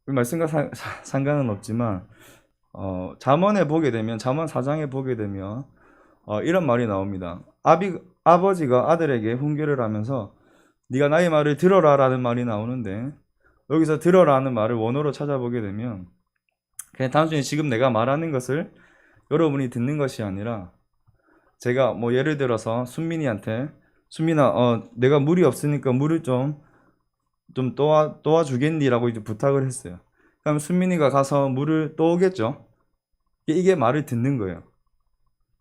말씀과 상관은 없지만 잠언에 보게 되면 잠언 4장에 보게 되면 이런 말이 나옵니다. 아버지가 아들에게 훈계를 하면서 네가 나의 말을 들어라 라는 말이 나오는데, 여기서 들어라는 말을 원어로 찾아보게 되면 그냥 단순히 지금 내가 말하는 것을 여러분이 듣는 것이 아니라, 제가 뭐 예를 들어서 순민이한테 순민아, 내가 물이 없으니까 물을 좀 도와주겠니라고 이제 부탁을 했어요. 그럼 순민이가 가서 물을 떠오겠죠. 이게 말을 듣는 거예요.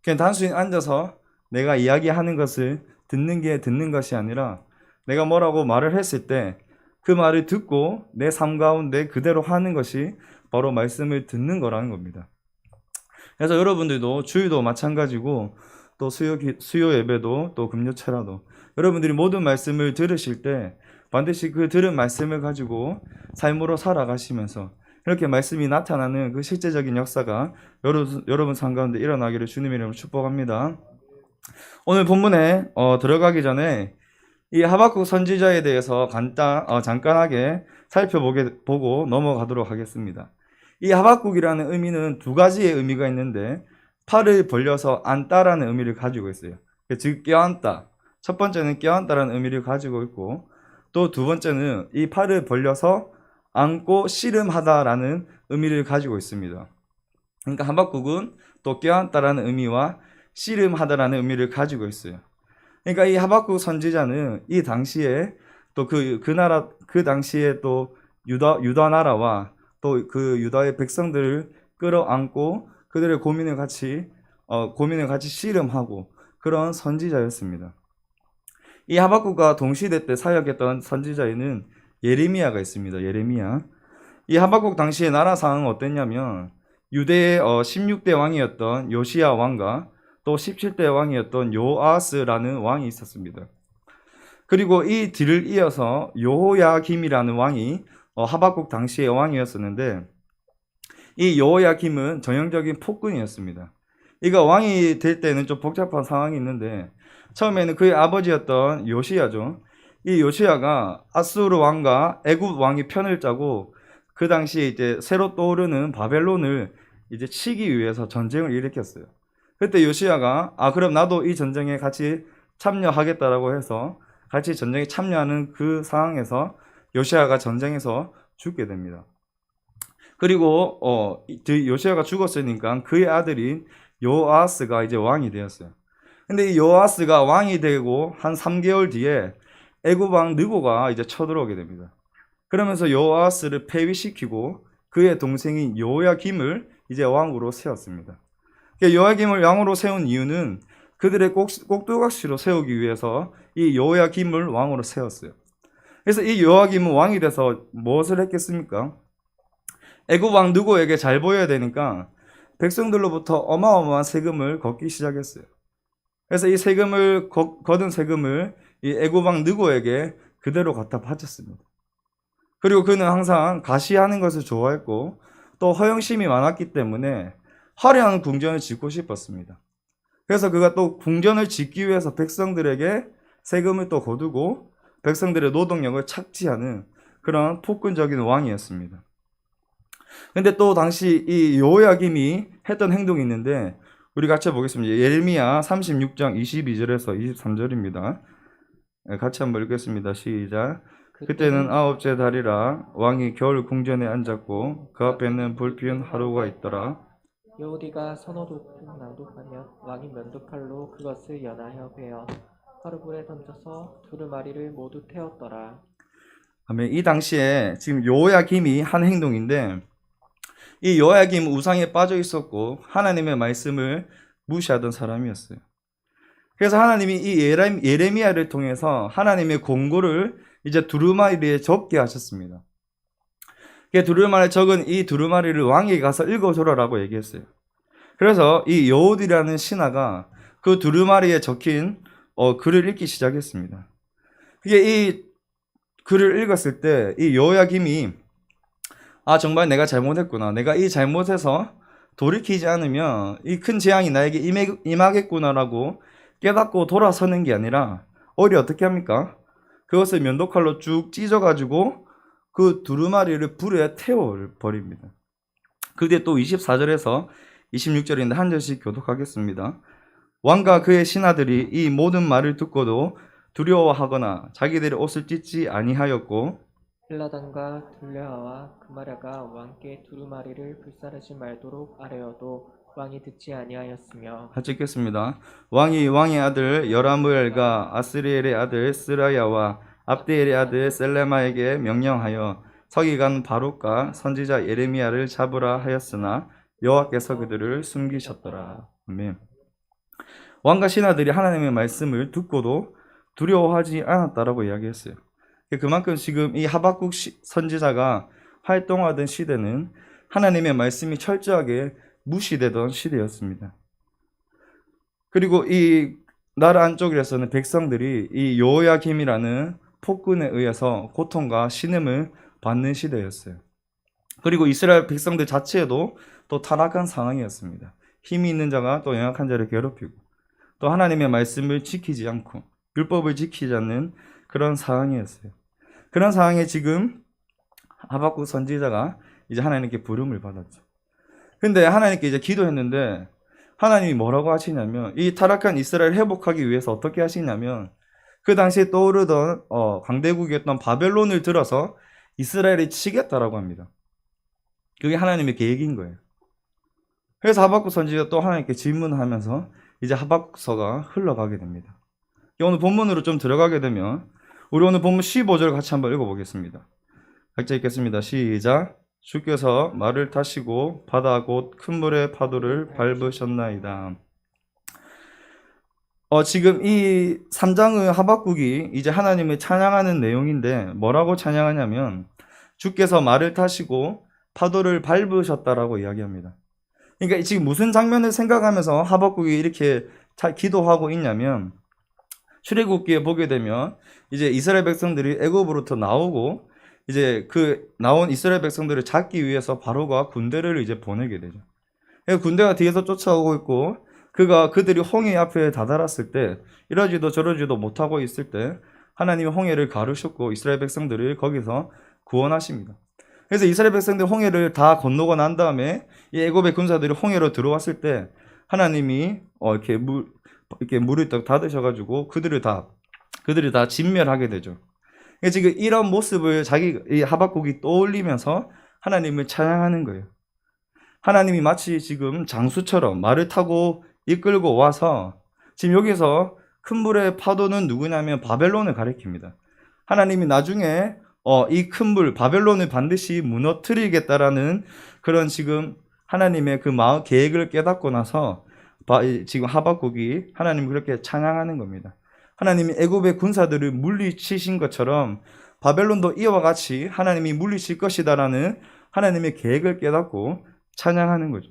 그냥 단순히 앉아서 내가 이야기하는 것을 듣는 것이 아니라, 내가 뭐라고 말을 했을 때 그 말을 듣고 내 삶 가운데 그대로 하는 것이 바로 말씀을 듣는 거라는 겁니다. 그래서 여러분들도 주일도 마찬가지고, 또 수요 예배도, 또 금요체라도, 여러분들이 모든 말씀을 들으실 때 반드시 그 들은 말씀을 가지고 삶으로 살아가시면서 이렇게 말씀이 나타나는 그 실제적인 역사가 여러분 삶 가운데 일어나기를 주님의 이름으로 축복합니다. 오늘 본문에 들어가기 전에 이 하박국 선지자에 대해서 잠깐하게 살펴보고 넘어가도록 하겠습니다. 이 하박국이라는 의미는 두 가지의 의미가 있는데, 팔을 벌려서 앉다라는 의미를 가지고 있어요. 즉 껴앉다. 첫 번째는 껴앉다라는 의미를 가지고 있고, 또 두 번째는 이 팔을 벌려서 앉고 씨름하다라는 의미를 가지고 있습니다. 그러니까 하박국은 또 껴앉다라는 의미와 씨름하다라는 의미를 가지고 있어요. 그러니까 이 하박국 선지자는 이 당시에 또 그 당시에 또 유다 나라와 또 그 유다의 백성들을 끌어안고 그들의 고민을 같이 씨름하고 그런 선지자였습니다. 이 하박국과 동시대 때 사역했던 선지자에는 예레미야가 있습니다. 예레미야. 이 하박국 당시의 나라 상황은 어땠냐면, 유대의 16대 왕이었던 요시야 왕과 또 17대 왕이었던 요아스라는 왕이 있었습니다. 그리고 이 뒤를 이어서 여호야김이라는 왕이 하박국 당시의 왕이었었는데, 이 여호야김은 전형적인 폭군이었습니다. 이가 왕이 될 때는 좀 복잡한 상황이 있는데, 처음에는 그의 아버지였던 요시야죠. 이 요시야가 아수르 왕과 애굽 왕이 편을 짜고 그 당시에 이제 새로 떠오르는 바벨론을 이제 치기 위해서 전쟁을 일으켰어요. 그때 요시야가 그럼 나도 이 전쟁에 같이 참여하겠다라고 해서 같이 전쟁에 참여하는 그 상황에서 요시야가 전쟁에서 죽게 됩니다. 그리고 요시야가 죽었으니까 그의 아들인 요아스가 이제 왕이 되었어요. 근데 이 요아스가 왕이 되고 한 3개월 뒤에 애굽 왕 느고가 이제 쳐들어오게 됩니다. 그러면서 요아스를 폐위시키고 그의 동생인 요야김을 이제 왕으로 세웠습니다. 요야김을 왕으로 세운 이유는 그들의 꼭두각시로 세우기 위해서 이 요야김을 왕으로 세웠어요. 그래서 이 요야김은 왕이 돼서 무엇을 했겠습니까? 애굽 왕 느고에게 잘 보여야 되니까 백성들로부터 어마어마한 세금을 걷기 시작했어요. 그래서 이 거둔 세금을 이 애굽 왕 느고에게 그대로 갖다 바쳤습니다. 그리고 그는 항상 가시하는 것을 좋아했고 또 허영심이 많았기 때문에 화려한 궁전을 짓고 싶었습니다. 그래서 그가 또 궁전을 짓기 위해서 백성들에게 세금을 또 거두고 백성들의 노동력을 착취하는 그런 폭군적인 왕이었습니다. 근데 또 당시 이 요야김이 했던 행동이 있는데, 우리 같이 보겠습니다. 예레미야 36장 22절에서 23절입니다. 같이 한번 읽겠습니다. 시작. 그때는 9째 달이라 왕이 겨울 궁전에 앉았고 그 앞에는 불피운 하루가 있더라. 여호디가 서너도 낭독하면 왕이 면도칼로 그것을 연하여 베어 화루불에 던져서 두루마리를 모두 태웠더라. 아멘. 이 당시에 지금 요야김이 한 행동인데, 이 요야김은 우상에 빠져 있었고 하나님의 말씀을 무시하던 사람이었어요. 그래서 하나님이 이 예레미야를 통해서 하나님의 공고를 이제 두루마리에 적게 하셨습니다. 두루마리에 적은 이 두루마리를 왕에게 가서 읽어줘라라고 얘기했어요. 그래서 이 여호디라는 신하가 그 두루마리에 적힌 글을 읽기 시작했습니다. 이 글을 읽었을 때 이 요야김이 정말 내가 잘못했구나. 내가 이 잘못해서 돌이키지 않으면 이 큰 재앙이 나에게 임하겠구나라고 깨닫고 돌아서는 게 아니라 오히려 어떻게 합니까? 그것을 면도칼로 쭉 찢어가지고 그 두루마리를 불에 태워버립니다. 그뒤에 또 24절에서 26절인데 한 절씩 교독하겠습니다. 왕과 그의 신하들이 이 모든 말을 듣고도 두려워하거나 자기들의 옷을 찢지 아니하였고 헬라단과 들레아와 그마랴가 왕께 두루마리를 불사르지 말도록 아뢰어도 왕이 듣지 아니하였으며 같이 읽겠습니다. 왕이 왕의 아들 여라무엘과 아스리엘의 아들 스라야와 압디엘의 아들 셀레마에게 명령하여 서기관 바룩과 선지자 예레미야를 잡으라 하였으나 여호와께서 그들을 숨기셨더라. 아멘. 왕과 신하들이 하나님의 말씀을 듣고도 두려워하지 않았다라고 이야기했어요. 그만큼 지금 이 하박국 선지자가 활동하던 시대는 하나님의 말씀이 철저하게 무시되던 시대였습니다. 그리고 이 나라 안쪽에서는 백성들이 이 여호야김이라는 폭군에 의해서 고통과 신음을 받는 시대였어요. 그리고 이스라엘 백성들 자체도 또 타락한 상황이었습니다. 힘이 있는 자가 또 연약한 자를 괴롭히고 또 하나님의 말씀을 지키지 않고 율법을 지키지 않는 그런 상황이었어요. 그런 상황에 지금 하박국 선지자가 이제 하나님께 부름을 받았죠. 근데 하나님께 이제 기도했는데 하나님이 뭐라고 하시냐면 이 타락한 이스라엘 회복하기 위해서 어떻게 하시냐면 그 당시에 떠오르던 강대국이었던 바벨론을 들어서 이스라엘이 치겠다라고 합니다. 그게 하나님의 계획인 거예요. 그래서 하박국 선지자가 또 하나님께 질문하면서 이제 하박국서가 흘러가게 됩니다. 오늘 본문으로 좀 들어가게 되면 우리 오늘 본문 15절 같이 한번 읽어보겠습니다. 각자 읽겠습니다. 시작. 주께서 말을 타시고 바다 곧 큰 물의 파도를 밟으셨나이다. 지금 이 3장의 하박국이 이제 하나님을 찬양하는 내용인데 뭐라고 찬양하냐면 주께서 말을 타시고 파도를 밟으셨다라고 이야기합니다. 그러니까 지금 무슨 장면을 생각하면서 하박국이 이렇게 기도하고 있냐면 출애굽기에 보게 되면 이제 이스라엘 백성들이 애굽으로부터 나오고 이제 그 나온 이스라엘 백성들을 잡기 위해서 바로가 군대를 이제 보내게 되죠. 군대가 뒤에서 쫓아오고 있고 그들이 홍해 앞에 다다랐을 때 이러지도 저러지도 못하고 있을 때 하나님이 홍해를 가르셨고 이스라엘 백성들을 거기서 구원하십니다. 그래서 이스라엘 백성들 홍해를 다 건너고 난 다음에 이 애굽의 군사들이 홍해로 들어왔을 때 하나님이 이렇게 물을 딱 닫으셔가지고 그들이 다 진멸하게 되죠. 지금 이런 모습을 이 하박국이 떠올리면서 하나님을 찬양하는 거예요. 하나님이 마치 지금 장수처럼 말을 타고 이끌고 와서 지금 여기서 큰 물의 파도는 누구냐면 바벨론을 가리킵니다. 하나님이 나중에 이 큰 물 바벨론을 반드시 무너뜨리겠다라는 그런 지금 하나님의 그 마음 계획을 깨닫고 나서 지금 하박국이 하나님을 그렇게 찬양하는 겁니다. 하나님이 애굽의 군사들을 물리치신 것처럼 바벨론도 이와 같이 하나님이 물리칠 것이다라는 하나님의 계획을 깨닫고 찬양하는 거죠.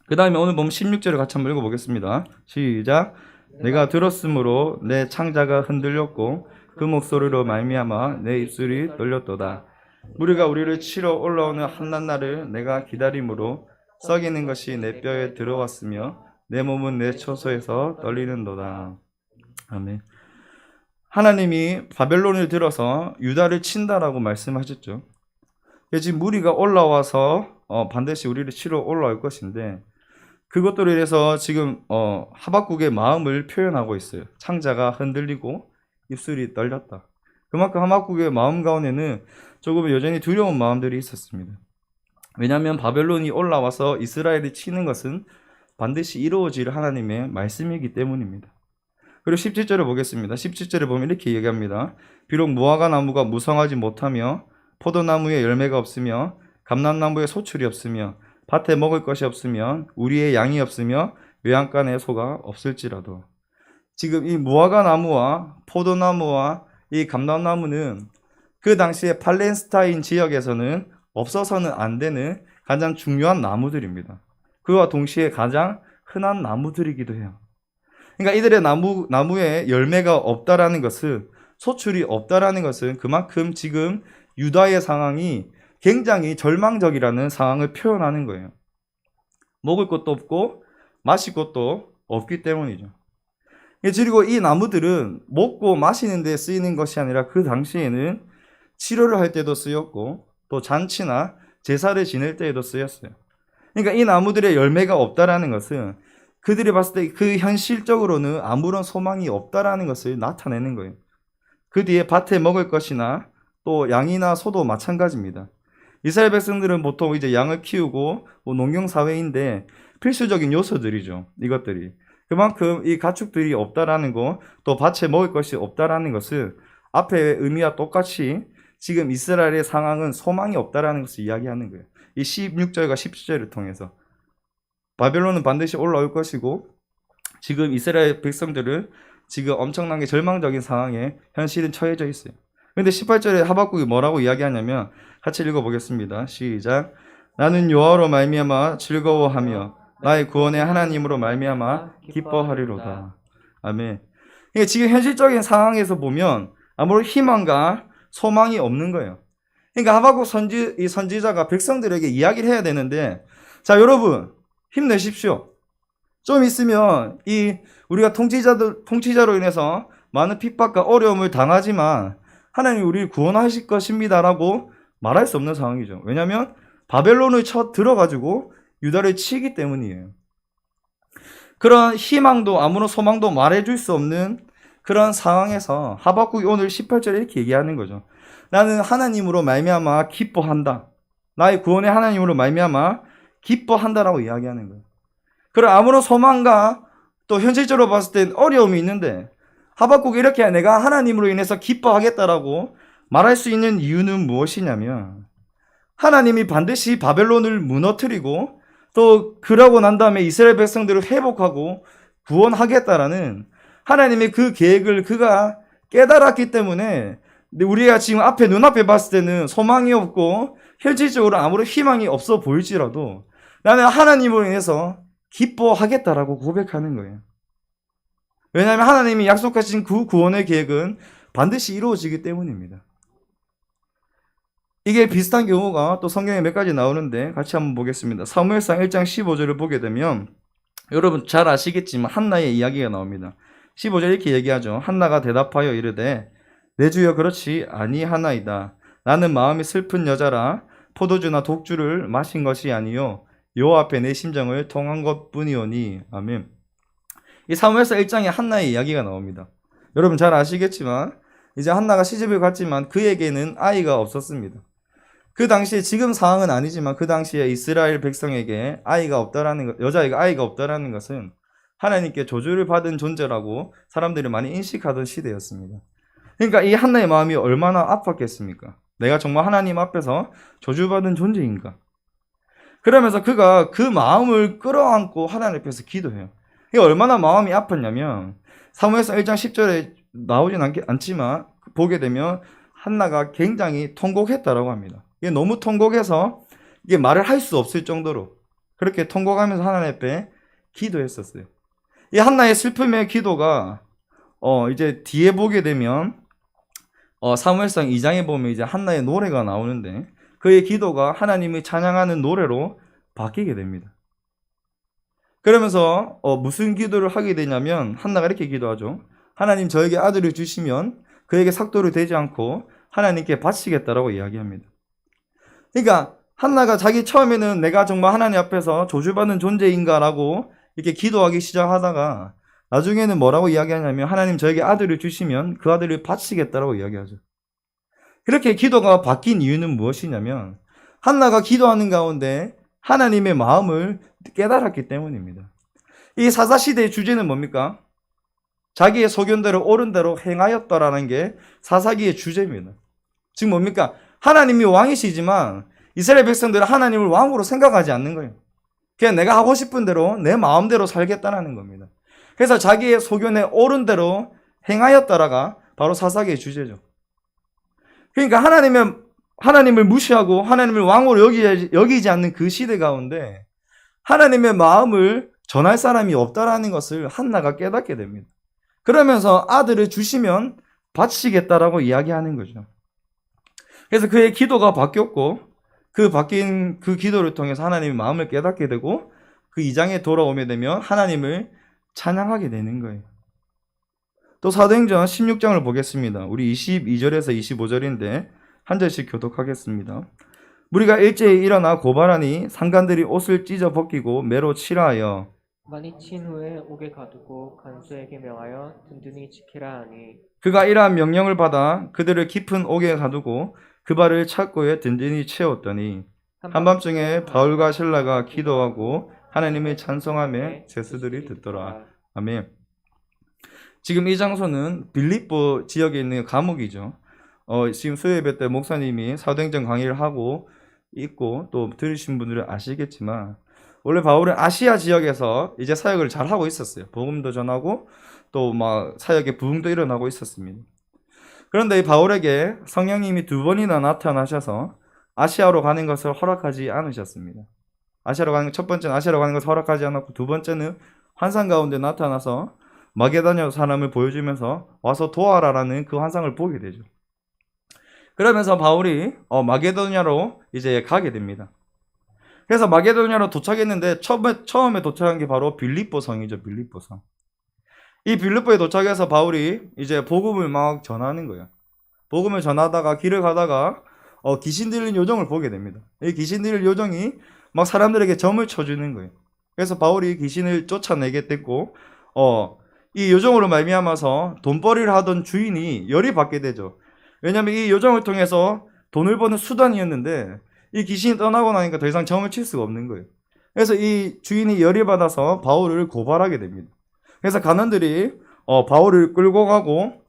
그 다음에 오늘 보면 16절을 같이 한번 읽어보겠습니다. 시작. 내가 들었으므로 내 창자가 흔들렸고 그 목소리로 말미암아 내 입술이 떨렸도다. 무리가 우리를 치러 올라오는 한낱날을 내가 기다림으로 썩이는 것이 내 뼈에 들어왔으며 내 몸은 내 처소에서 떨리는도다. 아멘. 하나님이 바벨론을 들어서 유다를 친다라고 말씀하셨죠. 지금 무리가 올라와서 반드시 우리를 치러 올라올 것인데 그것들에 대해서 지금 하박국의 마음을 표현하고 있어요. 창자가 흔들리고 입술이 떨렸다. 그만큼 하박국의 마음 가운데는 조금 여전히 두려운 마음들이 있었습니다. 왜냐하면 바벨론이 올라와서 이스라엘을 치는 것은 반드시 이루어질 하나님의 말씀이기 때문입니다. 그리고 17절을 보겠습니다. 17절을 보면 이렇게 얘기합니다. 비록 무화과 나무가 무성하지 못하며 포도나무에 열매가 없으며 감람나무에 소출이 없으며 밭에 먹을 것이 없으면 우리의 양이 없으며 외양간에 소가 없을지라도. 지금 이 무화과 나무와 포도나무와 이 감람나무는 그 당시에 팔레스타인 지역에서는 없어서는 안 되는 가장 중요한 나무들입니다. 그와 동시에 가장 흔한 나무들이기도 해요. 그러니까 이들의 나무에 열매가 없다라는 것은, 소출이 없다라는 것은 그만큼 지금 유다의 상황이 굉장히 절망적이라는 상황을 표현하는 거예요. 먹을 것도 없고 마실 것도 없기 때문이죠. 그리고 이 나무들은 먹고 마시는 데 쓰이는 것이 아니라 그 당시에는 치료를 할 때도 쓰였고 또 잔치나 제사를 지낼 때에도 쓰였어요. 그러니까 이 나무들의 열매가 없다라는 것은 그들이 봤을 때 그 현실적으로는 아무런 소망이 없다라는 것을 나타내는 거예요. 그 뒤에 밭에 먹을 것이나 또 양이나 소도 마찬가지입니다. 이스라엘 백성들은 보통 이제 양을 키우고 뭐 농경 사회인데 필수적인 요소들이죠. 이것들이. 그만큼 이 가축들이 없다라는 거, 또 밭에 먹을 것이 없다라는 것은 앞의 의미와 똑같이 지금 이스라엘의 상황은 소망이 없다라는 것을 이야기하는 거예요. 이 16절과 17절을 통해서 바벨론은 반드시 올라올 것이고 지금 이스라엘 백성들은 지금 엄청나게 절망적인 상황에 현실은 처해져 있어요. 근데 18절에 하박국이 뭐라고 이야기하냐면 같이 읽어보겠습니다. 시작. 나는 여호와로 말미암아 즐거워하며 나의 구원의 하나님으로 말미암아 기뻐하리로다. 아멘. 그러니까 지금 현실적인 상황에서 보면 아무런 희망과 소망이 없는 거예요. 그러니까 하박국 이 선지자가 백성들에게 이야기를 해야 되는데, 자 여러분 힘내십시오. 좀 있으면 우리가 통치자로 인해서 많은 핍박과 어려움을 당하지만 하나님 우리를 구원하실 것입니다라고 말할 수 없는 상황이죠. 왜냐하면 바벨론을 쳐 들어가지고 유다를 치기 때문이에요. 그런 희망도 아무런 소망도 말해줄 수 없는 그런 상황에서 하박국이 오늘 18절에 이렇게 얘기하는 거죠. 나는 하나님으로 말미암아 기뻐한다. 나의 구원의 하나님으로 말미암아 기뻐한다라고 이야기하는 거예요. 그런 아무런 소망과 또 현실적으로 봤을 땐 어려움이 있는데 하박국이 이렇게 내가 하나님으로 인해서 기뻐하겠다라고 말할 수 있는 이유는 무엇이냐면 하나님이 반드시 바벨론을 무너뜨리고 또 그러고 난 다음에 이스라엘 백성들을 회복하고 구원하겠다라는 하나님의 그 계획을 그가 깨달았기 때문에 우리가 지금 눈앞에 봤을 때는 소망이 없고 현실적으로 아무런 희망이 없어 보일지라도 나는 하나님으로 인해서 기뻐하겠다라고 고백하는 거예요. 왜냐하면 하나님이 약속하신 그 구원의 계획은 반드시 이루어지기 때문입니다. 이게 비슷한 경우가 또 성경에 몇 가지 나오는데 같이 한번 보겠습니다. 사무엘상 1장 15절을 보게 되면 여러분 잘 아시겠지만 한나의 이야기가 나옵니다. 15절 이렇게 얘기하죠. 한나가 대답하여 이르되 내 주여 그렇지 아니하나이다. 나는 마음이 슬픈 여자라 포도주나 독주를 마신 것이 아니요 여호와 앞에 내 심정을 통한 것뿐이오니. 아멘. 이 사무엘상 1장에 한나의 이야기가 나옵니다. 여러분 잘 아시겠지만 이제 한나가 시집을 갔지만 그에게는 아이가 없었습니다. 그 당시에 지금 상황은 아니지만 그 당시에 이스라엘 백성에게 여자에게 아이가 없다라는 것은 하나님께 저주를 받은 존재라고 사람들이 많이 인식하던 시대였습니다. 그러니까 이 한나의 마음이 얼마나 아팠겠습니까? 내가 정말 하나님 앞에서 저주받은 존재인가? 그러면서 그가 그 마음을 끌어안고 하나님 앞에서 기도해요. 이게 얼마나 마음이 아팠냐면 사무엘상 1장 10절에 나오진 않지만 보게 되면 한나가 굉장히 통곡했다라고 합니다. 이게 너무 통곡해서 이게 말을 할 수 없을 정도로 그렇게 통곡하면서 하나님 앞에 기도했었어요. 이 한나의 슬픔의 기도가 이제 뒤에 보게 되면 사무엘상 2장에 보면 이제 한나의 노래가 나오는데 그의 기도가 하나님을 찬양하는 노래로 바뀌게 됩니다. 그러면서 무슨 기도를 하게 되냐면 한나가 이렇게 기도하죠. 하나님 저에게 아들을 주시면 그에게 삭도를 대지 않고 하나님께 바치겠다라고 이야기합니다. 그러니까 한나가 자기 처음에는 내가 정말 하나님 앞에서 저주받는 존재인가라고 이렇게 기도하기 시작하다가 나중에는 뭐라고 이야기하냐면 하나님 저에게 아들을 주시면 그 아들을 바치겠다라고 이야기하죠. 그렇게 기도가 바뀐 이유는 무엇이냐면 한나가 기도하는 가운데 하나님의 마음을 깨달았기 때문입니다. 이 사사시대의 주제는 뭡니까? 자기의 소견대로 옳은 대로 행하였더라는 게 사사기의 주제입니다. 즉 뭡니까? 하나님이 왕이시지만 이스라엘 백성들은 하나님을 왕으로 생각하지 않는 거예요. 그냥 내가 하고 싶은 대로 내 마음대로 살겠다는 겁니다. 그래서 자기의 소견에 옳은 대로 행하였더라가 바로 사사기의 주제죠. 그러니까 하나님을 무시하고 하나님을 왕으로 여기지 않는 그 시대 가운데 하나님의 마음을 전할 사람이 없다라는 것을 한나가 깨닫게 됩니다. 그러면서 아들을 주시면 바치겠다라고 이야기하는 거죠. 그래서 그의 기도가 바뀌었고 그 바뀐 그 기도를 통해서 하나님의 마음을 깨닫게 되고 그 2장에 돌아오게 되면 하나님을 찬양하게 되는 거예요. 또 사도행전 16장을 보겠습니다. 우리 22절에서 25절인데 한 절씩 교독하겠습니다. 무리가 일제히 일어나 고발하니 상관들이 옷을 찢어 벗기고 매로 치라하여 많이 친 후에 옥에 가두고 간수에게 명하여 든든히 지키라 하니 그가 이러한 명령을 받아 그들을 깊은 옥에 가두고 그 발을 착고에 든든히 채웠더니 한밤중에 바울과 실라가 기도하고 하나님을 찬송하며 제수들이 듣더라. 아멘. 지금 이 장소는 빌립보 지역에 있는 감옥이죠. 지금 수요예배 때 목사님이 사도행전 강의를 하고 있고 또 들으신 분들은 아시겠지만 원래 바울은 아시아 지역에서 이제 사역을 잘 하고 있었어요. 복음도 전하고 또 막 사역의 부흥도 일어나고 있었습니다. 그런데 이 바울에게 성령님이 2번이나 나타나셔서 아시아로 가는 것을 허락하지 않으셨습니다. 첫 번째는 아시아로 가는 것을 허락하지 않았고, 두 번째는 환상 가운데 나타나서 마게도냐 사람을 보여주면서 와서 도와라라는 그 환상을 보게 되죠. 그러면서 바울이 마게도냐로 이제 가게 됩니다. 그래서 마게도냐로 도착했는데 처음에 도착한 게 바로 빌립보 성이죠. 빌립보 성. 이 빌립보에 도착해서 바울이 이제 복음을 막 전하는 거예요. 복음을 전하다가 길을 가다가 귀신 들린 요정을 보게 됩니다. 이 귀신 들린 요정이 막 사람들에게 점을 쳐주는 거예요. 그래서 바울이 귀신을 쫓아내게 됐고 이 요정으로 말미암아서 돈벌이를 하던 주인이 열이 받게 되죠. 왜냐하면 이 요정을 통해서 돈을 버는 수단이었는데 이 귀신이 떠나고 나니까 더 이상 점을 칠 수가 없는 거예요. 그래서 이 주인이 열이 받아서 바울을 고발하게 됩니다. 그래서 간원들이 바울을 끌고 가고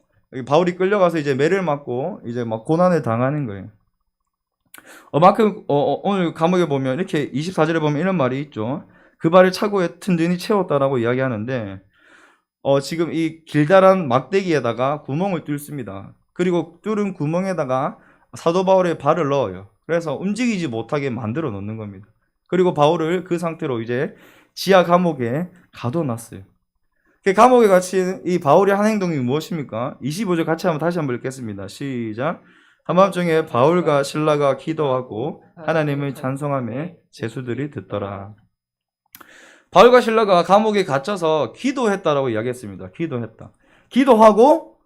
바울이 끌려가서 이제 매를 맞고 이제 막 고난을 당하는 거예요. 오늘 감옥에 보면 이렇게 24절에 보면 이런 말이 있죠. 그 발을 차고에 든든히 채웠다라고 이야기하는데 지금 이 길다란 막대기에다가 구멍을 뚫습니다. 그리고 뚫은 구멍에다가 사도 바울의 발을 넣어요. 그래서 움직이지 못하게 만들어 놓는 겁니다. 그리고 바울을 그 상태로 이제 지하 감옥에 가둬놨어요. 그 감옥에 갇힌 이 바울의 한 행동이 무엇입니까? 25절 같이 다시 한번 읽겠습니다. 시작. 한밤중에 바울과 실라가 기도하고 하나님을 찬송하며 제수들이 듣더라. 바울과 실라가 감옥에 갇혀서 기도했다라고 이야기했습니다. 기도했다. 기도하고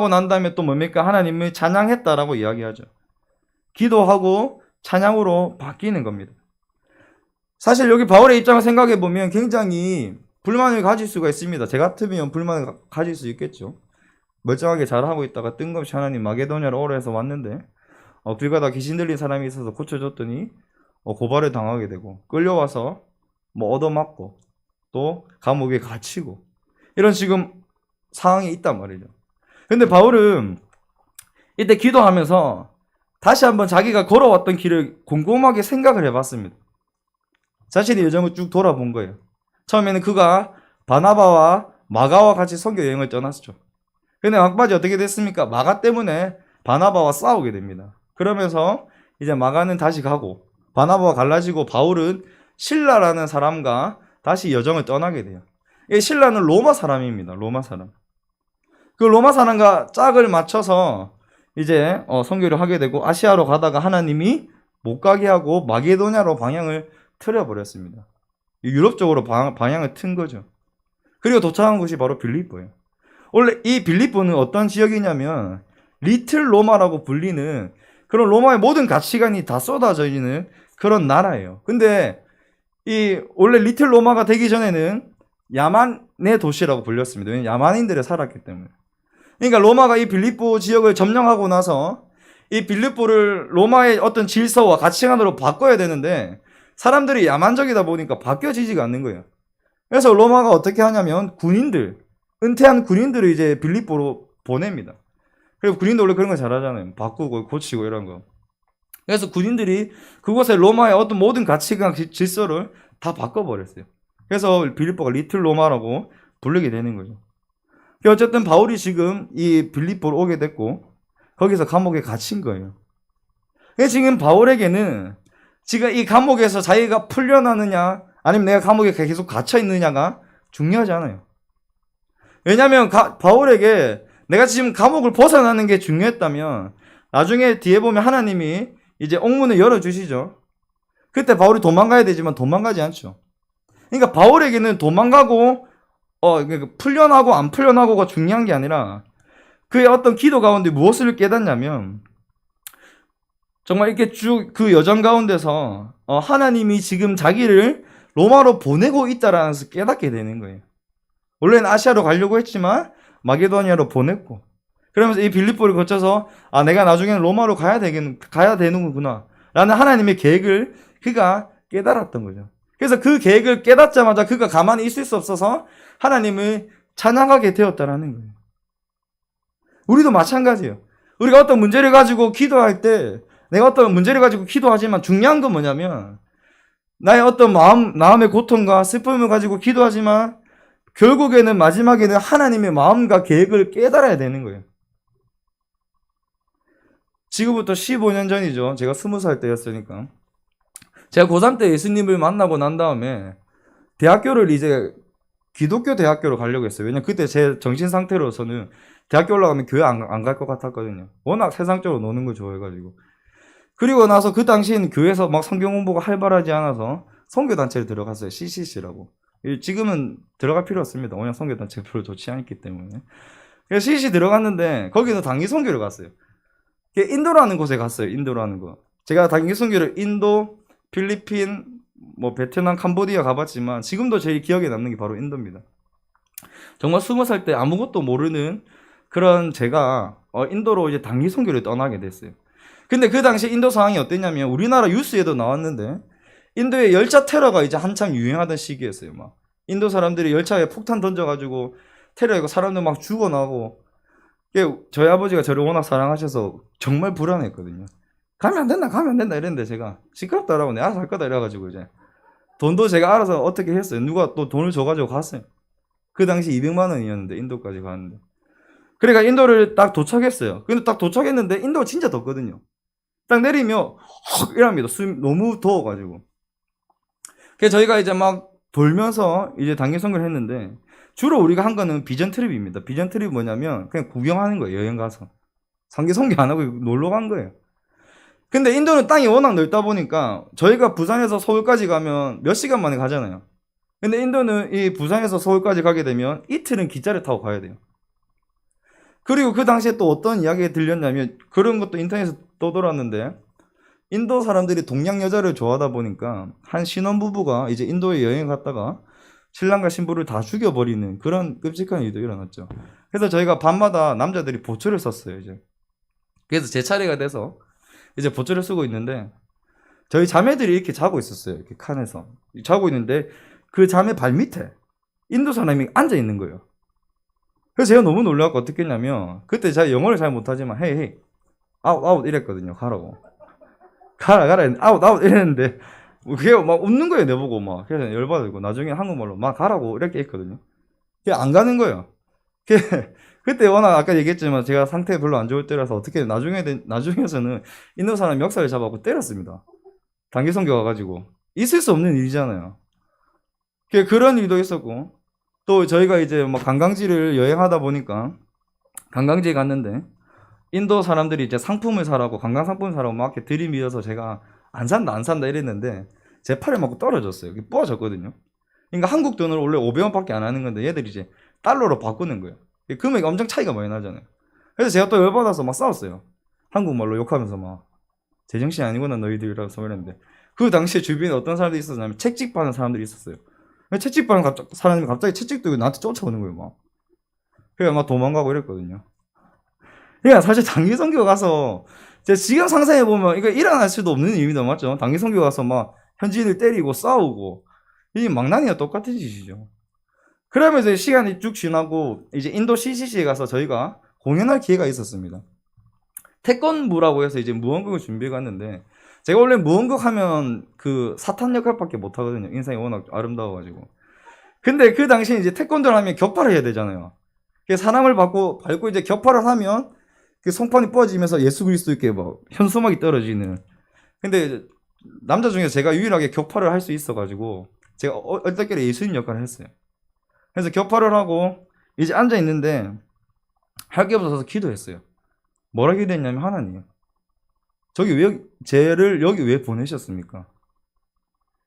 난 다음에 또 뭡니까? 하나님을 찬양했다라고 이야기하죠. 기도하고 찬양으로 바뀌는 겁니다. 사실 여기 바울의 입장을 생각해 보면 굉장히 불만을 가질 수가 있습니다. 제 같으면 불만을 가질 수 있겠죠. 멀쩡하게 잘하고 있다가 뜬금없이 하나님 마게도냐로 오라 해서 왔는데 길 가다 귀신 들린 사람이 있어서 고쳐줬더니 고발을 당하게 되고 끌려와서 얻어맞고 또 감옥에 갇히고 이런 지금 상황이 있단 말이죠. 근데 바울은 이때 기도하면서 다시 한번 자기가 걸어왔던 길을 곰곰하게 생각을 해봤습니다. 자신의 여정을 쭉 돌아본 거예요. 처음에는 그가 바나바와 마가와 같이 선교 여행을 떠났죠. 근데 막바지 어떻게 됐습니까? 마가 때문에 바나바와 싸우게 됩니다. 그러면서 이제 마가는 다시 가고 바나바와 갈라지고 바울은 실라라는 사람과 다시 여정을 떠나게 돼요. 이 실라는 로마 사람입니다. 로마 사람. 그 로마 사람과 짝을 맞춰서 이제 선교를 하게 되고 아시아로 가다가 하나님이 못 가게 하고 마게도냐로 방향을 틀어버렸습니다. 유럽 쪽으로 방향을 튼 거죠. 그리고 도착한 곳이 바로 빌립보예요. 원래 이 빌립보는 어떤 지역이냐면 리틀 로마라고 불리는 그런 로마의 모든 가치관이 다 쏟아져 있는 그런 나라예요. 근데 원래 리틀 로마가 되기 전에는 야만의 도시라고 불렸습니다. 왜냐면 야만인들이 살았기 때문에. 그러니까 로마가 이 빌립보 지역을 점령하고 나서 이 빌립보를 로마의 어떤 질서와 가치관으로 바꿔야 되는데 사람들이 야만적이다 보니까 바뀌어지지가 않는 거예요. 그래서 로마가 어떻게 하냐면 은퇴한 군인들을 이제 빌립보로 보냅니다. 그리고 군인들 원래 그런 거 잘하잖아요. 바꾸고 고치고 이런 거. 그래서 군인들이 그곳에 로마의 어떤 모든 가치관 질서를 다 바꿔버렸어요. 그래서 빌립보가 리틀 로마라고 부르게 되는 거죠. 어쨌든 바울이 지금 이 빌립보로 오게 됐고 거기서 감옥에 갇힌 거예요. 지금 바울에게는 지금 이 감옥에서 자기가 풀려나느냐 아니면 내가 감옥에 계속 갇혀 있느냐가 중요하지 않아요. 왜냐하면 바울에게 내가 지금 감옥을 벗어나는 게 중요했다면 나중에 뒤에 보면 하나님이 이제 옥문을 열어주시죠. 그때 바울이 도망가야 되지만 도망가지 않죠. 그러니까 바울에게는 도망가고 그러니까 풀려나고 안 풀려나고가 중요한 게 아니라 그의 어떤 기도 가운데 무엇을 깨닫냐면 정말 이렇게 쭉 그 여정 가운데서 하나님이 지금 자기를 로마로 보내고 있다라는 것을 깨닫게 되는 거예요. 원래는 아시아로 가려고 했지만 마게도니아로 보냈고 그러면서 이 빌립보를 거쳐서 내가 나중에는 로마로 가야 되는구나 라는 하나님의 계획을 그가 깨달았던 거죠. 그래서 그 계획을 깨닫자마자 그가 가만히 있을 수 없어서 하나님을 찬양하게 되었다라는 거예요. 우리도 마찬가지예요. 우리가 어떤 문제를 가지고 기도할 때 내가 어떤 문제를 가지고 기도하지만 중요한 건 뭐냐면 나의 어떤 마음의 고통과 슬픔을 가지고 기도하지만 결국에는 마지막에는 하나님의 마음과 계획을 깨달아야 되는 거예요. 지금부터 15년 전이죠. 제가 20살 때였으니까. 제가 고3 때 예수님을 만나고 난 다음에 대학교를 이제 기독교 대학교로 가려고 했어요. 왜냐면 그때 제 정신 상태로서는 대학교 올라가면 교회 안 갈 것 같았거든요. 워낙 세상적으로 노는 걸 좋아해가지고. 그리고 나서 그 당시에는 교회에서 막 성경 공부가 활발하지 않아서 선교단체를 들어갔어요. CCC라고. 지금은 들어갈 필요 없습니다. 워낙 선교단체 별로 좋지 않기 때문에. 그래서 CCC 들어갔는데 거기서 단기 선교를 갔어요. 인도라는 곳에 갔어요. 인도라는 거. 제가 단기 선교를 인도, 필리핀, 베트남, 캄보디아 가봤지만 지금도 제일 기억에 남는 게 바로 인도입니다. 정말 20살 때 아무것도 모르는 그런 제가 인도로 이제 단기 선교를 떠나게 됐어요. 근데 그 당시 인도 상황이 어땠냐면 우리나라 뉴스에도 나왔는데 인도의 열차 테러가 이제 한참 유행하던 시기였어요. 막 인도 사람들이 열차에 폭탄 던져가지고 테러하고 사람들 막 죽어나고 저희 아버지가 저를 워낙 사랑하셔서 정말 불안했거든요. 가면 안 된다 이랬는데 제가 시끄럽다라고 내가 알아서 할 거다 이래가지고 이제 돈도 제가 알아서 어떻게 했어요. 누가 또 돈을 줘가지고 갔어요. 그 당시 200만 원이었는데 인도까지 갔는데 그러니까 인도를 딱 도착했어요. 근데 딱 도착했는데 인도가 진짜 덥거든요. 딱 내리면 이랍니다. 너무 더워가지고. 그래서 저희가 이제 막 돌면서 이제 단기 선거를 했는데 주로 우리가 한 거는 비전 트립입니다. 비전 트립이 뭐냐면 그냥 구경하는 거예요. 여행 가서. 단기 선거 안 하고 놀러 간 거예요. 근데 인도는 땅이 워낙 넓다 보니까 저희가 부산에서 서울까지 가면 몇 시간 만에 가잖아요. 근데 인도는 이 부산에서 서울까지 가게 되면 이틀은 기차를 타고 가야 돼요. 그리고 그 당시에 또 어떤 이야기가 들렸냐면 그런 것도 인터넷에서 떠돌았는데 인도 사람들이 동양 여자를 좋아하다 보니까 한 신혼부부가 이제 인도에 여행 갔다가 신랑과 신부를 다 죽여버리는 그런 끔찍한 일도 일어났죠. 그래서 저희가 밤마다 남자들이 보초를 썼어요. 이제 그래서 제 차례가 돼서 이제 보초를 쓰고 있는데 저희 자매들이 이렇게 자고 있었어요. 이렇게 칸에서 자고 있는데 그 자매 발 밑에 인도 사람이 앉아 있는 거예요. 그래서 제가 너무 놀라서 어떻게 했냐면 그때 제가 영어를 잘 못하지만 헤이 아웃 이랬거든요. 가라고 가라 아웃 이랬는데 그게 막 웃는 거예요. 내보고 막 그래서 열받고 나중에 한국말로 막 가라고 이렇게 했거든요. 그게 안 가는 거예요. 그때 워낙 아까 얘기했지만 제가 상태가 별로 안 좋을 때라서 어떻게 나중에서는 인도 사람 멱살을 잡아갖고 때렸습니다. 단기 선교 와가지고 있을 수 없는 일이잖아요. 그런 일도 있었고 또 저희가 이제 뭐 관광지를 여행하다 보니까 관광지에 갔는데 인도 사람들이 이제 상품을 사라고 관광 상품을 사라고 막 이렇게 들이밀어서 제가 안 산다 이랬는데 제 팔에 맞고 떨어졌어요. 부러졌거든요. 그러니까 한국 돈으로 원래 500원밖에 안 하는 건데 얘들이 이제 달러로 바꾸는 거예요. 금액이 엄청 차이가 많이 나잖아요. 그래서 제가 또 열받아서 막 싸웠어요. 한국말로 욕하면서 막 제정신 아니구나 너희들이라고 소리했는데 그 당시에 주변에 어떤 사람들이 있었냐면 책찍 파는 사람들이 있었어요. 채찍 받는 사람이 갑자기 채찍 들고 나한테 쫓아오는 거예요, 막. 그래서 막 도망가고 이랬거든요. 그러니까 사실 단기 선교 가서 제가 지금 상상해 보면 이거 일어날 수도 없는 일입니다, 맞죠? 단기 선교 가서 막 현지인을 때리고 싸우고 이 망나니와 똑같은 짓이죠. 그러면서 시간이 쭉 지나고 이제 인도 CCC에 가서 저희가 공연할 기회가 있었습니다. 태권부라고 해서 이제 무언극을 준비해 갔는데 제가 원래 무언극 하면 그 사탄 역할밖에 못 하거든요. 인상이 워낙 아름다워가지고. 근데 그 당시에 이제 태권도를 하면 격파를 해야 되잖아요. 사람을 밟고 이제 격파를 하면 그 송판이 부어지면서 예수 그리스도께 막 현수막이 떨어지는. 근데 남자 중에 제가 유일하게 격파를 할 수 있어가지고 제가 얼떨결에 예수님 역할을 했어요. 그래서 격파를 하고 이제 앉아 있는데 할 게 없어서 기도했어요. 뭐라 기도했냐면 하나님. 쟤를 여기 왜 보내셨습니까?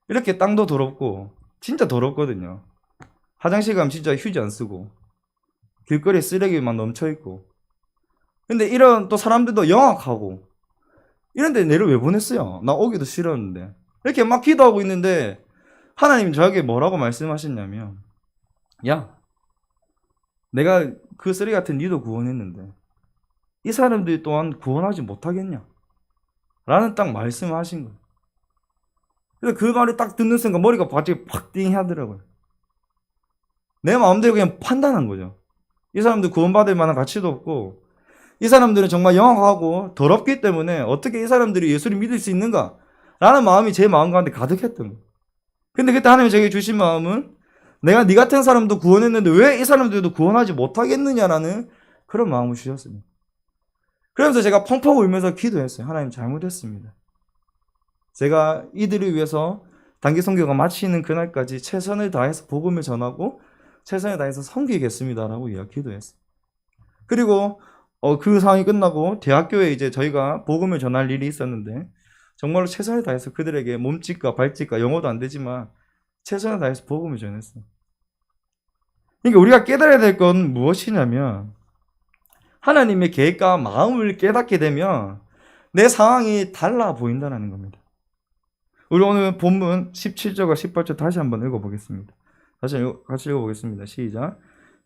이렇게 땅도 더럽고 진짜 더럽거든요. 화장실 가면 진짜 휴지 안 쓰고 길거리에 쓰레기만 넘쳐 있고. 근데 이런 또 사람들도 영악하고 이런데 내를 왜 보냈어요? 나 오기도 싫었는데. 이렇게 막 기도하고 있는데 하나님이 저에게 뭐라고 말씀하셨냐면, 야, 내가 그 쓰레기 같은 니도 구원했는데 이 사람들이 또한 구원하지 못하겠냐? 라는 딱 말씀을 하신 거예요. 그래서 그 말을 딱 듣는 순간 머리가 갑자기 팍 띵 하더라고요. 내 마음대로 그냥 판단한 거죠. 이 사람들 구원받을 만한 가치도 없고, 이 사람들은 정말 영악하고 더럽기 때문에 어떻게 이 사람들이 예수를 믿을 수 있는가? 라는 마음이 제 마음 가운데 가득했던 거예요. 근데 그때 하나님이 제게 주신 마음은, 내가 네 같은 사람도 구원했는데 왜 이 사람들도 구원하지 못하겠느냐라는 그런 마음을 주셨습니다. 그러면서 제가 펑펑 울면서 기도했어요. 하나님, 잘못했습니다. 제가 이들을 위해서 단기 선교가 마치는 그날까지 최선을 다해서 복음을 전하고 최선을 다해서 섬기겠습니다라고 기도했어요. 그리고 그 상황이 끝나고 대학교에 이제 저희가 복음을 전할 일이 있었는데 정말로 최선을 다해서 그들에게 몸짓과 발짓과 영어도 안 되지만 최선을 다해서 복음을 전했어요. 그러니까 우리가 깨달아야 될 건 무엇이냐면, 하나님의 계획과 마음을 깨닫게 되면 내 상황이 달라 보인다는 겁니다. 우리 오늘 본문 17절과 18절 다시 한번 읽어보겠습니다. 같이 읽어보겠습니다. 시작.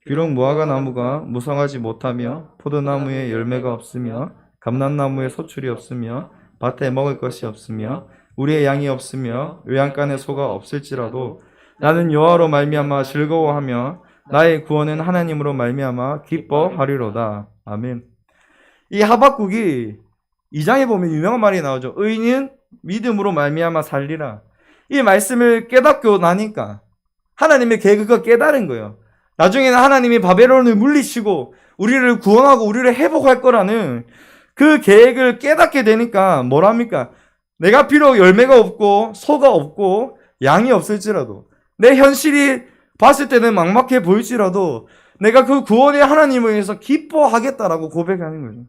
비록 무화과 나무가 무성하지 못하며 포도나무에 열매가 없으며 감람나무에 소출이 없으며 밭에 먹을 것이 없으며 우리의 양이 없으며 외양간에 소가 없을지라도 나는 여호와로 말미암아 즐거워하며 나의 구원은 하나님으로 말미암아 기뻐하리로다. 아멘. 이 하박국이 2장에 보면 유명한 말이 나오죠. 의인은 믿음으로 말미암아 살리라. 이 말씀을 깨닫고 나니까 하나님의 계획을 깨달은 거예요. 나중에는 하나님이 바벨론을 물리치고 우리를 구원하고 우리를 회복할 거라는 그 계획을 깨닫게 되니까 뭐랍니까? 내가 비록 열매가 없고 소가 없고 양이 없을지라도, 내 현실이 봤을 때는 막막해 보일지라도 내가 그 구원의 하나님을 위해서 기뻐하겠다라고 고백하는 거죠.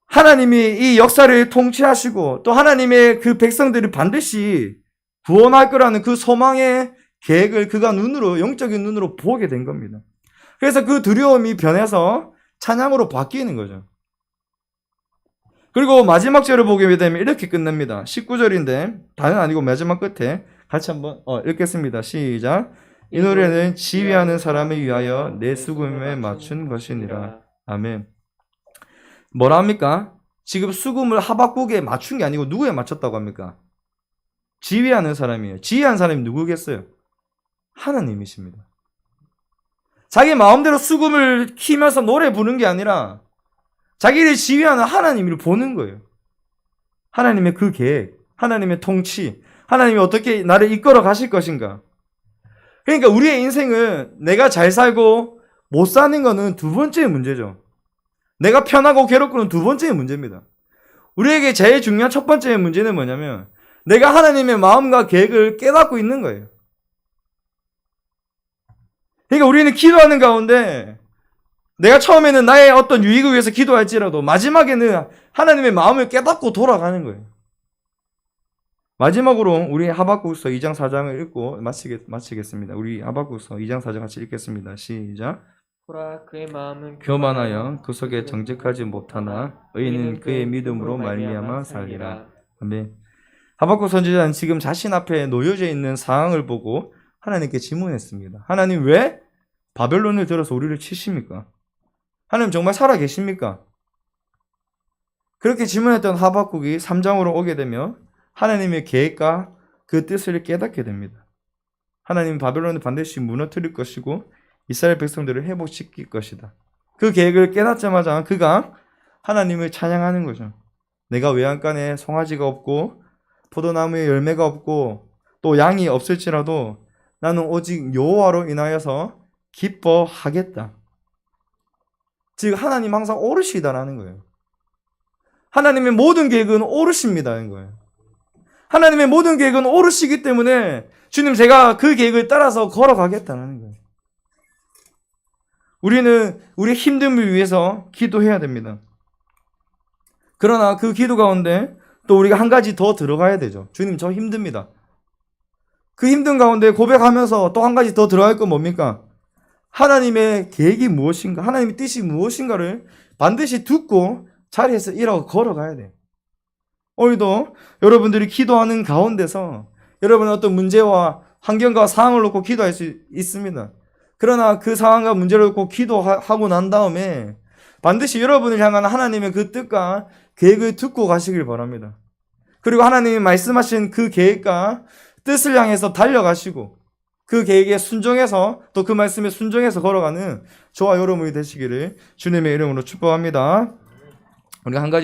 하나님이 이 역사를 통치하시고 또 하나님의 그 백성들을 반드시 구원할 거라는 그 소망의 계획을 그가 영적인 눈으로 보게 된 겁니다. 그래서 그 두려움이 변해서 찬양으로 바뀌는 거죠. 그리고 마지막 절을 보게 되면 이렇게 끝납니다. 19절인데 다는 아니고 마지막 끝에 같이 한번 읽겠습니다. 시작. 이 노래는 지휘하는 사람을 위하여 내 수금에 맞춘 것이니라. 아멘. 뭐라 합니까? 지금 수금을 하박국에 맞춘 게 아니고 누구에 맞췄다고 합니까? 지휘하는 사람이에요. 지휘하는 사람이 누구겠어요? 하나님이십니다. 자기 마음대로 수금을 키면서 노래 부르는 게 아니라 자기를 지휘하는 하나님을 보는 거예요. 하나님의 그 계획, 하나님의 통치, 하나님이 어떻게 나를 이끌어 가실 것인가. 그러니까 우리의 인생은 내가 잘 살고 못 사는 거는 두 번째 문제죠. 내가 편하고 괴롭고는 두 번째 문제입니다. 우리에게 제일 중요한 첫 번째 문제는 뭐냐면 내가 하나님의 마음과 계획을 깨닫고 있는 거예요. 그러니까 우리는 기도하는 가운데 내가 처음에는 나의 어떤 유익을 위해서 기도할지라도 마지막에는 하나님의 마음을 깨닫고 돌아가는 거예요. 마지막으로 우리 하박국서 2장 4장을 읽고 마치겠습니다. 우리 하박국서 2장 4장 같이 읽겠습니다. 시작. 보라, 그의 마음은 교만하여 그 속에 정직하지 못하나 의인은 그의 믿음으로 말미암아 살리라. 아멘. 하박국 선지자는 지금 자신 앞에 놓여져 있는 상황을 보고 하나님께 질문했습니다. 하나님, 왜 바벨론을 들어서 우리를 치십니까? 하나님 정말 살아 계십니까? 그렇게 질문했던 하박국이 3장으로 오게 되면 하나님의 계획과 그 뜻을 깨닫게 됩니다. 하나님은 바벨론을 반드시 무너뜨릴 것이고 이스라엘 백성들을 회복시킬 것이다. 그 계획을 깨닫자마자 그가 하나님을 찬양하는 거죠. 내가 외양간에 송아지가 없고 포도나무에 열매가 없고 또 양이 없을지라도 나는 오직 여호와로 인하여서 기뻐하겠다. 즉 하나님 항상 오르시다라는 거예요. 하나님의 모든 계획은 오르십니다는 거예요. 하나님의 모든 계획은 오르시기 때문에 주님, 제가 그 계획을 따라서 걸어가겠다는 거예요. 우리는 우리 힘듦을 위해서 기도해야 됩니다. 그러나 그 기도 가운데 또 우리가 한 가지 더 들어가야 되죠. 주님, 저 힘듭니다. 그 힘든 가운데 고백하면서 또 한 가지 더 들어갈 건 뭡니까? 하나님의 계획이 무엇인가, 하나님의 뜻이 무엇인가를 반드시 듣고 자리에서 일하고 걸어가야 돼요. 오늘도 여러분들이 기도하는 가운데서 여러분은 어떤 문제와 환경과 상황을 놓고 기도할 수 있습니다. 그러나 그 상황과 문제를 놓고 기도하고 난 다음에 반드시 여러분을 향한 하나님의 그 뜻과 계획을 듣고 가시길 바랍니다. 그리고 하나님이 말씀하신 그 계획과 뜻을 향해서 달려가시고 그 계획에 순종해서 또 그 말씀에 순종해서 걸어가는 저와 여러분이 되시기를 주님의 이름으로 축복합니다. 우리 한 가지